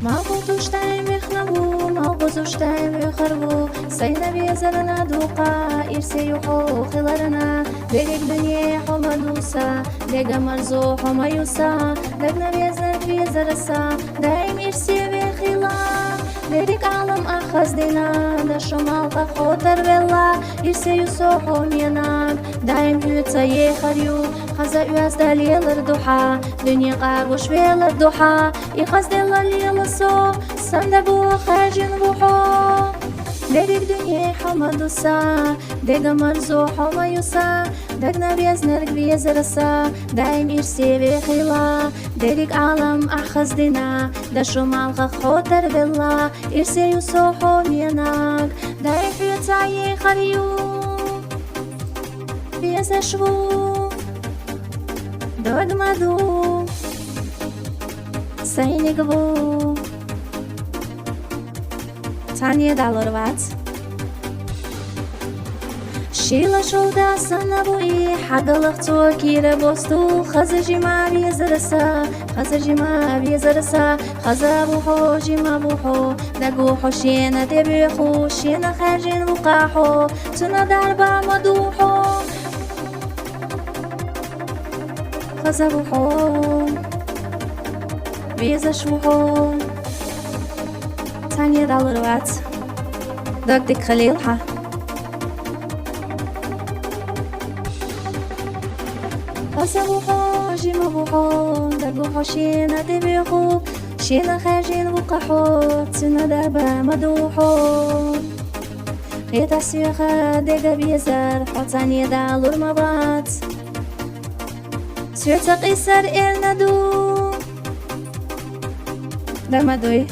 ما بوتوشتاي مخنبو ما بوزوشتاي مخربو سينا بيزرنا دوقا إرسي يحو خلرنا بيرك دنيا حمدوسا لقا مرزو حميوسا لقنا بيزرسا دايم إرسي بخلا بيرك عالم أخذ دينا دا شمال خطر بالله إرسي يسوحو مينام دايم هيوتا يخريو خزا يواز داليل الردوحا دنيا قاقوش بيل الردوحا يخز دل الليل سو صندبو خاجن بوحو بيرك دنيا حمدوسا دقا مرزو حميوسا دقنا بيزنرك بيزرسا دايم إرسي بخلا بيرك عالم أخذ دينا دا شمال خطر بالله إرسي يسوحو ميناك دايم هيوتا يخريو بيزشبو دغمدو سينقبو $10 وات شيلا شودا سنبوي حقلقتو كيرا بوستو خزجي ما بيزرسا خزجي ما بيزرسا خزابو حوجي ما بوحو دقوحو شينا دبيخو شينا خارجين وقاحو تنا داربا مدوحو خزبوحو بيزشوحو $10 وات دك خليلها خزبوحو جيما بوحو دقوحو شينا دبيخو شينا خارجين وقاحو تنا دابا مدوحو غيتا سيخا دقا بيزار حوتاني $10 مبات سيرتق إسر إلنا دو دمدوي